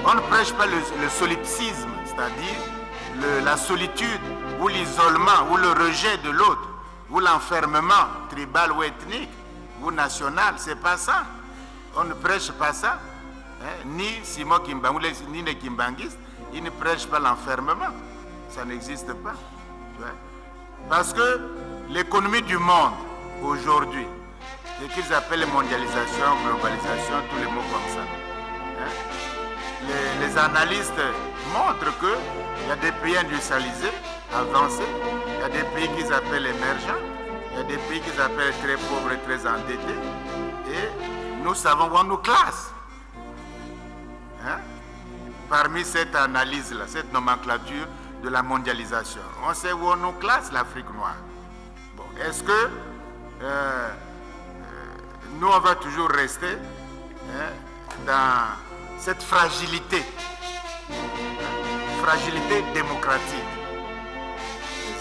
on ne prêche pas le solipsisme, c'est-à-dire la solitude, ou l'isolement, ou le rejet de l'autre, ou l'enfermement tribal ou ethnique, ou national, c'est pas ça. On ne prêche pas ça. Ni Simon Kimbangu, ni les Kimbanguistes, ils ne prêchent pas l'enfermement. Ça n'existe pas. Parce que l'économie du monde, aujourd'hui, ce qu'ils appellent mondialisation, globalisation, tous les mots comme ça. Les analystes montrent qu'il y a des pays industrialisés, avancés, il y a des pays qu'ils appellent émergents, il y a des pays qu'ils appellent très pauvres et très endettés, et nous savons où on nous classe. Parmi cette analyse-là, cette nomenclature de la mondialisation, on sait où on nous classe l'Afrique noire. Bon, est-ce que nous, on va toujours rester dans cette fragilité démocratique?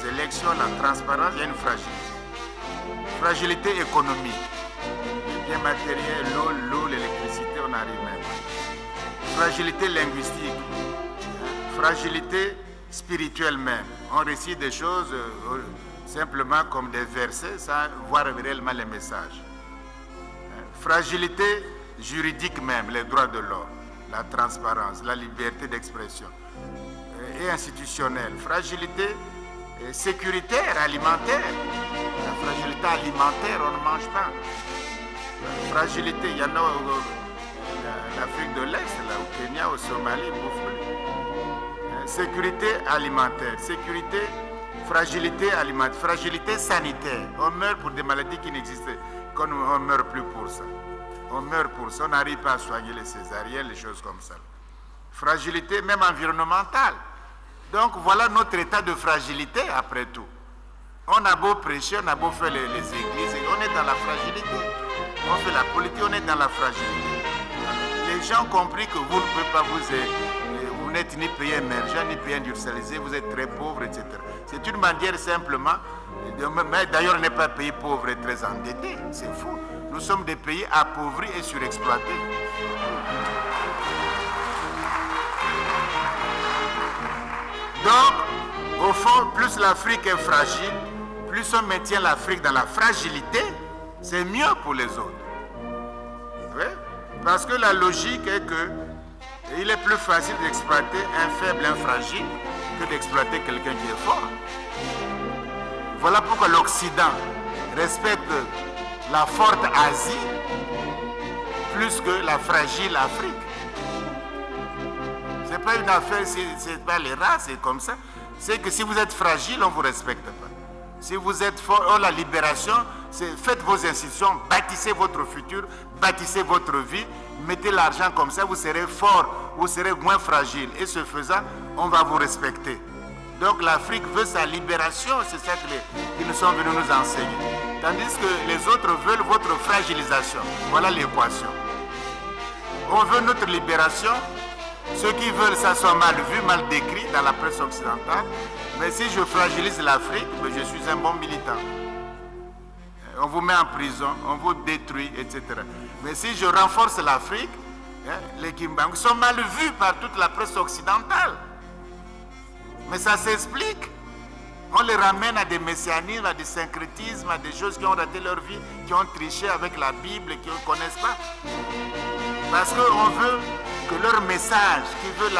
Les élections, la transparence, il y a une fragilité. Fragilité économique. Les biens matériels, l'eau, l'électricité, on n'arrive même pas. Fragilité linguistique. Fragilité spirituelle même. On récite des choses simplement comme des versets sans voir réellement les messages. Fragilité juridique même, les droits de l'homme, la transparence, la liberté d'expression et institutionnelle. Fragilité sécuritaire, alimentaire. La fragilité alimentaire, on ne mange pas. Fragilité, il y en a en Afrique de l'Est, là, au Kenya, au Somalie, ils bouffent. Sécurité alimentaire, fragilité alimentaire, fragilité sanitaire. On meurt pour des maladies qui n'existaient, on ne meurt plus pour ça. On meurt pour ça, on n'arrive pas à soigner les césariennes, les choses comme ça. Fragilité même environnementale. Donc voilà notre état de fragilité après tout. On a beau prêcher, on a beau faire les églises, on est dans la fragilité. On fait la politique, on est dans la fragilité. Les gens ont compris que vous ne pouvez pas vous n'êtes ni pays émergent, ni pays industrialisé, vous êtes très pauvre, etc. C'est une manière simplement, mais d'ailleurs on n'est pas pays pauvre et très endetté, c'est fou. Nous sommes des pays appauvris et surexploités. Donc, au fond, plus l'Afrique est fragile, plus on maintient l'Afrique dans la fragilité, c'est mieux pour les autres. Oui? Parce que la logique est que il est plus facile d'exploiter un faible, un fragile, que d'exploiter quelqu'un qui est fort. Voilà pourquoi l'Occident respecte la forte Asie plus que la fragile Afrique. C'est pas une affaire, c'est pas les races, c'est comme ça. C'est que si vous êtes fragile, on ne vous respecte pas. Si vous êtes fort, la libération, c'est faites vos institutions, bâtissez votre futur, bâtissez votre vie, mettez l'argent comme ça, vous serez fort, vous serez moins fragile. Et ce faisant, on va vous respecter. Donc l'Afrique veut sa libération, c'est ça qu'ils nous sont venus nous enseigner. Tandis que les autres veulent votre fragilisation. Voilà l'équation. On veut notre libération. Ceux qui veulent ça soit mal vu, mal décrit dans la presse occidentale. Mais si je fragilise l'Afrique, je suis un bon militant. On vous met en prison, on vous détruit, etc. Mais si je renforce l'Afrique, les Kimbangu sont mal vus par toute la presse occidentale. Mais ça s'explique. On les ramène à des messianismes, à des syncrétismes, à des choses qui ont raté leur vie, qui ont triché avec la Bible, qui ne connaissent pas. Parce qu'on veut que leur message, qui veut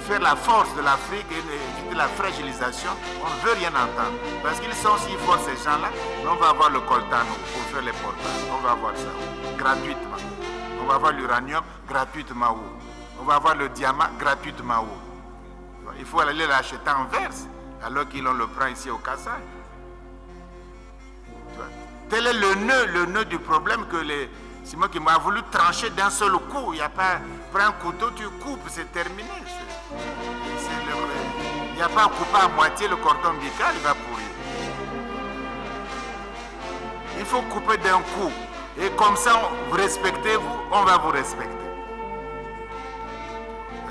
faire la force de l'Afrique et de la fragilisation, on ne veut rien entendre. Parce qu'ils sont si forts, ces gens-là, on va avoir le coltan pour faire les portages. On va avoir ça gratuitement. On va avoir l'uranium gratuitement. On va avoir le diamant gratuitement. Il faut aller l'acheter en verse, alors qu'ils le prend ici au Kassai. Tel est le nœud du problème que c'est moi qui m'a voulu trancher d'un seul coup. Il n'y a pas, prends un couteau, tu coupes, c'est terminé. n'y a pas à couper à moitié le cordon ombilical, il va pourrir. Il faut couper d'un coup. Et comme ça, vous respectez-vous, on va vous respecter.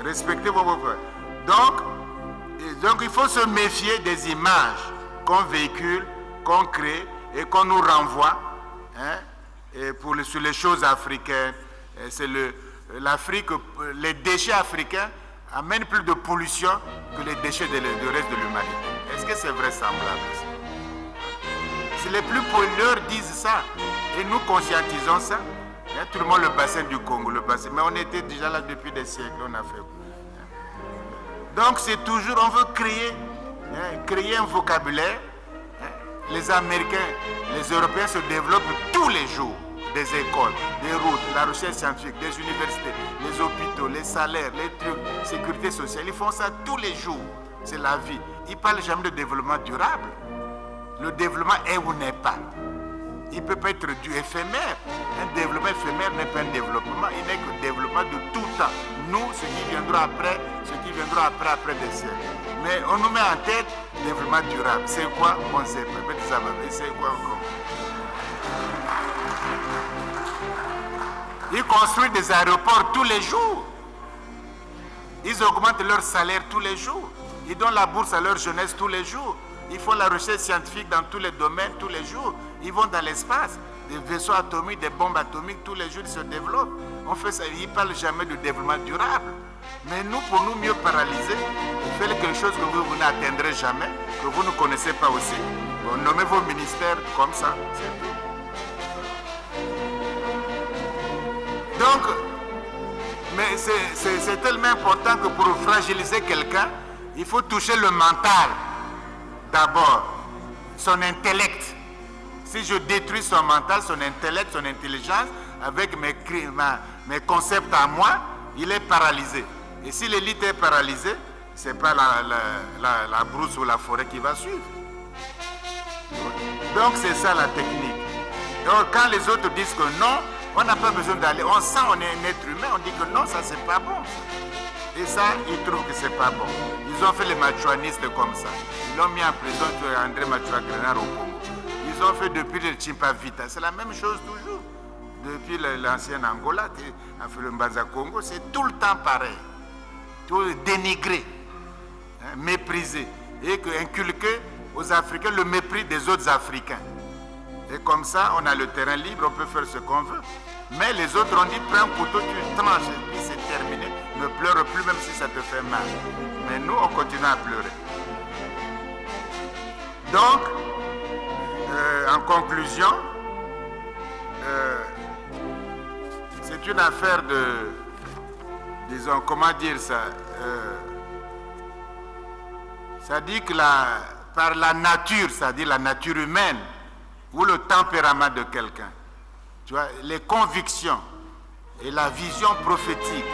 Respectez vos frères. Donc, il faut se méfier des images qu'on véhicule, qu'on crée et qu'on nous renvoie, hein, et sur les choses africaines. C'est l'Afrique, les déchets africains amènent plus de pollution que les déchets du reste de l'humanité. Est-ce que c'est vraisemblable? Si les plus pollueurs disent ça, et nous conscientisons ça, il y a tout le monde le bassin du Congo, mais on était déjà là depuis des siècles, on a fait. Donc c'est toujours, on veut créer un vocabulaire. Les Américains, les Européens se développent tous les jours. Des écoles, des routes, la recherche scientifique, des universités, les hôpitaux, les salaires, les trucs, sécurité sociale. Ils font ça tous les jours. C'est la vie. Ils ne parlent jamais de développement durable. Le développement est ou n'est pas. Il ne peut pas être du éphémère. Un développement éphémère n'est pas un développement. Il n'est que développement de tout temps. Nous, ce qui viendra après des siècles. Mais on nous met en tête développement durable. C'est quoi? On ne sait pas. C'est quoi encore? Ils construisent des aéroports tous les jours. Ils augmentent leur salaire tous les jours. Ils donnent la bourse à leur jeunesse tous les jours. Ils font la recherche scientifique dans tous les domaines tous les jours. Ils vont dans l'espace. Des vaisseaux atomiques, des bombes atomiques, tous les jours ils se développent. On fait ça. Ils ne parlent jamais de développement durable. Mais nous, pour nous mieux paralyser, faites quelque chose que vous n'atteindrez jamais, que vous ne connaissez pas aussi. Vous nommez vos ministères comme ça. C'est tout. Donc, mais c'est tellement important que pour fragiliser quelqu'un, il faut toucher le mental. D'abord, son intellect. Si je détruis son mental, son intellect, son intelligence, avec mes concepts à moi, il est paralysé. Et si l'élite est paralysée, ce n'est pas la brousse ou la forêt qui va suivre. Donc c'est ça la technique. Donc quand les autres disent que non, on n'a pas besoin d'aller, on sent on est un être humain, on dit que non, ça c'est pas bon. Et ça, ils trouvent que c'est pas bon. Ils ont fait les machuanistes comme ça. Ils l'ont mis en prison sur André Machua Grenard au Congo. Ils ont fait depuis le Chimpavita. C'est la même chose toujours. Depuis l'ancien Angola, le Mbanza Congo, c'est tout le temps pareil. Tout dénigré, hein, méprisé. Et inculquer aux Africains le mépris des autres Africains. Et comme ça, on a le terrain libre, on peut faire ce qu'on veut. Mais les autres ont dit, prends un couteau, tu tranches, et puis c'est terminé. Ne pleure plus même si ça te fait mal. Mais nous, on continue à pleurer. Donc, en conclusion, c'est une affaire de, disons, comment dire ça, ça dit que par la nature, c'est-à-dire la nature humaine, ou le tempérament de quelqu'un, tu vois, les convictions et la vision prophétique,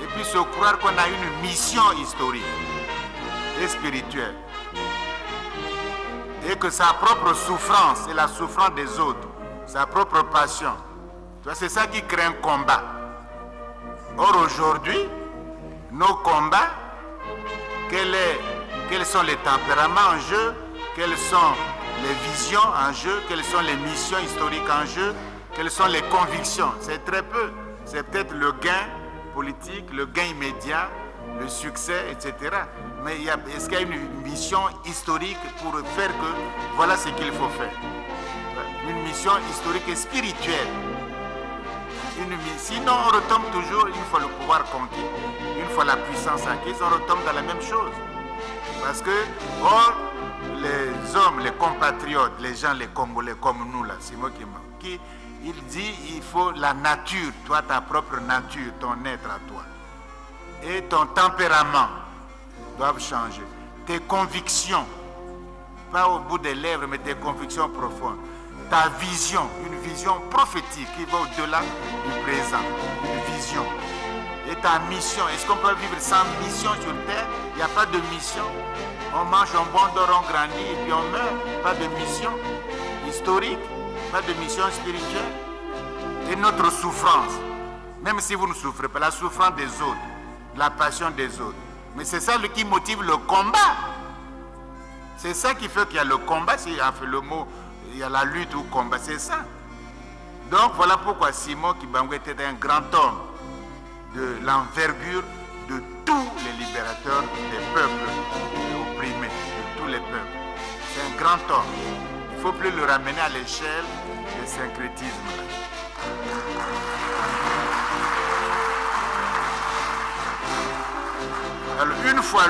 et puis se croire qu'on a une mission historique et spirituelle, et que sa propre souffrance et la souffrance des autres, sa propre passion, tu vois, c'est ça qui crée un combat. Or aujourd'hui, nos combats, quels sont les tempéraments en jeu, quelles sont les visions en jeu, quelles sont les missions historiques en jeu, quelles sont les convictions. C'est très peu. C'est peut-être le gain politique, le gain immédiat, le succès, etc. Mais est-ce qu'il y a une mission historique pour faire que voilà ce qu'il faut faire? Une mission historique et spirituelle. Sinon, on retombe toujours, une fois le pouvoir conquis, une fois la puissance acquise, on retombe dans la même chose. Parce que, or, les hommes, les compatriotes, les gens, les Congolais comme nous, là, c'est moi qui il dit, il faut la nature, toi, ta propre nature, ton être à toi. Et ton tempérament doivent changer. Tes convictions, pas au bout des lèvres, mais tes convictions profondes. Ta vision, une vision prophétique qui va au-delà du présent, une vision. Et ta mission, est-ce qu'on peut vivre sans mission sur terre? Il n'y a pas de mission. On mange, on boit, on dort, on grandit et puis on meurt. Pas de mission historique, pas de mission spirituelle. Et notre souffrance, même si vous ne souffrez pas, la souffrance des autres, la passion des autres, Mais c'est ça qui motive le combat. C'est ça qui fait qu'il y a le combat, c'est en fait le mot, il y a la lutte ou combat, c'est ça. Donc voilà pourquoi Simon Kibangu était un grand homme de l'envergure de tous les libérateurs des peuples opprimés, de tous les peuples. C'est un grand homme. Il ne faut plus le ramener à l'échelle du syncrétisme. Alors, une fois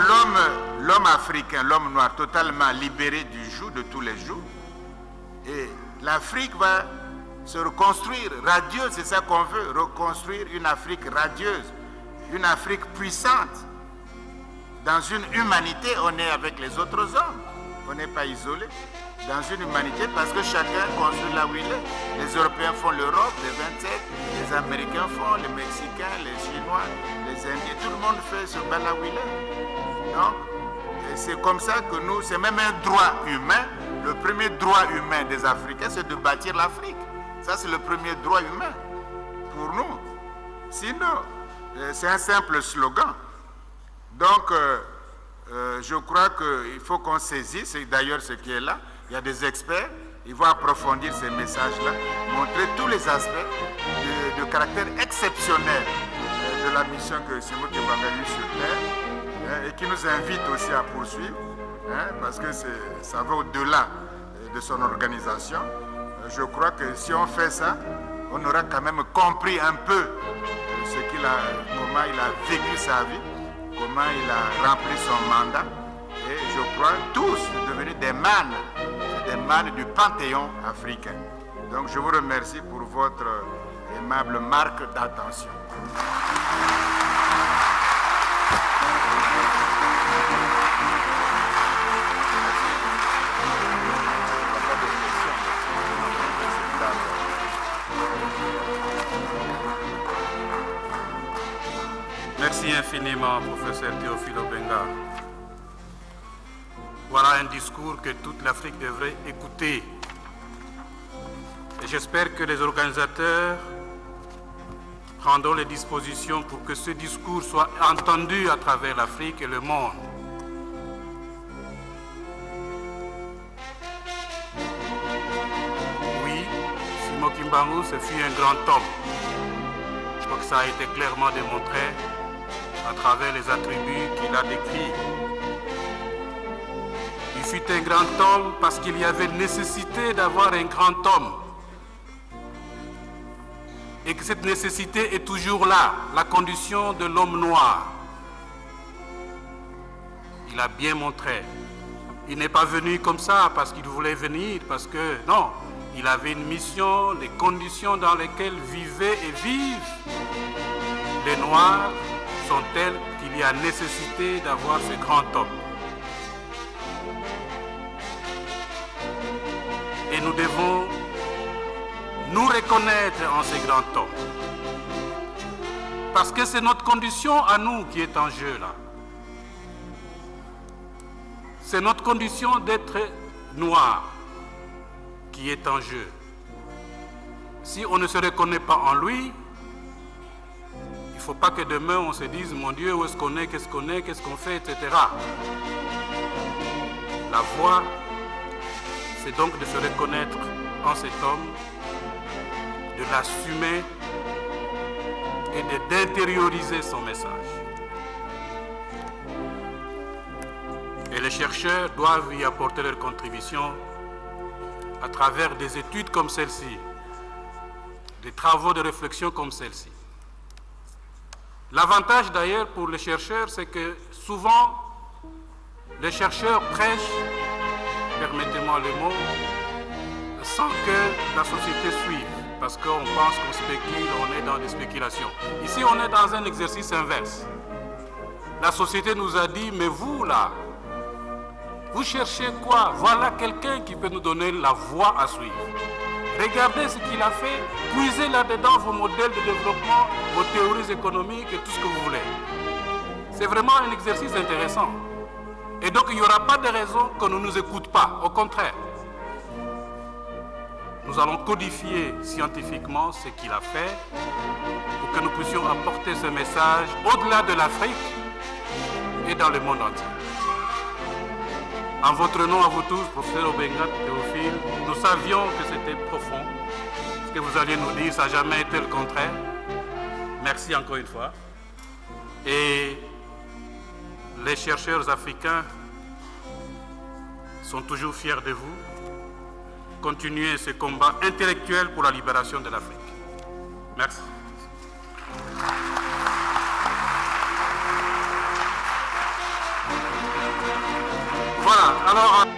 l'homme africain, l'homme noir, totalement libéré du joug de tous les jours, et l'Afrique va se reconstruire, radieuse, c'est ça qu'on veut, reconstruire une Afrique radieuse, une Afrique puissante. Dans une humanité, on est avec les autres hommes, on n'est pas isolé. Dans une humanité, parce que chacun construit là où il est. Les Européens font l'Europe, les 27, les Américains font, les Mexicains, les Chinois, les Indiens, tout le monde fait ce bas là où il est. Donc, c'est comme ça que nous, c'est même un droit humain. Le premier droit humain des Africains, c'est de bâtir l'Afrique. Ça, c'est le premier droit humain pour nous. Sinon, c'est un simple slogan. Donc, je crois qu'il faut qu'on saisisse, et d'ailleurs ce qui est là, il y a des experts, ils vont approfondir ces messages-là, montrer tous les aspects de caractère exceptionnel de la mission que Simon Kibangu a eue sur Terre, et qui nous invite aussi à poursuivre, parce que ça va au-delà de son organisation. Je crois que si on fait ça, on aura quand même compris un peu comment il a vécu sa vie, comment il a rempli son mandat. Et je crois tous devenus des mânes du panthéon africain. Donc je vous remercie pour votre aimable marque d'attention. Merci infiniment, professeur Théophile Obenga. Voilà un discours que toute l'Afrique devrait écouter. Et j'espère que les organisateurs prendront les dispositions pour que ce discours soit entendu à travers l'Afrique et le monde. Oui, Simon Kibangu, ce fut un grand homme. Je crois que ça a été clairement démontré à travers les attributs qu'il a décrits. Il fut un grand homme parce qu'il y avait nécessité d'avoir un grand homme. Et que cette nécessité est toujours là, la condition de l'homme noir. Il a bien montré. Il n'est pas venu comme ça parce qu'il voulait venir, parce que non, il avait une mission, les conditions dans lesquelles vivaient et vivent les Noirs sont telles qu'il y a nécessité d'avoir ce grand homme. Et nous devons nous reconnaître en ce grand homme. Parce que c'est notre condition à nous qui est en jeu là. C'est notre condition d'être noir qui est en jeu. Si on ne se reconnaît pas en lui, il ne faut pas que demain on se dise, mon Dieu, où est-ce qu'on est, qu'est-ce qu'on fait, etc. La voie, c'est donc de se reconnaître en cet homme, de l'assumer et d'intérioriser son message. Et les chercheurs doivent y apporter leur contribution à travers des études comme celle-ci, des travaux de réflexion comme celle-ci. L'avantage d'ailleurs pour les chercheurs, c'est que souvent, les chercheurs prêchent, permettez-moi le mot, sans que la société suive, parce qu'on pense qu'on spécule, on est dans des spéculations. Ici, on est dans un exercice inverse. La société nous a dit, mais vous là, vous cherchez quoi? Voilà quelqu'un qui peut nous donner la voie à suivre. Regardez ce qu'il a fait, puisez là-dedans vos modèles de développement, vos théories économiques et tout ce que vous voulez. C'est vraiment un exercice intéressant. Et donc il n'y aura pas de raison qu'on ne nous écoute pas, au contraire. Nous allons codifier scientifiquement ce qu'il a fait pour que nous puissions apporter ce message au-delà de l'Afrique et dans le monde entier. En votre nom à vous tous, professeur Obenga Théophile, nous savions que c'était profond. Ce que vous alliez nous dire, ça n'a jamais été le contraire. Merci encore une fois. Et les chercheurs africains sont toujours fiers de vous. Continuez ce combat intellectuel pour la libération de l'Afrique. Merci. Voilà, alors...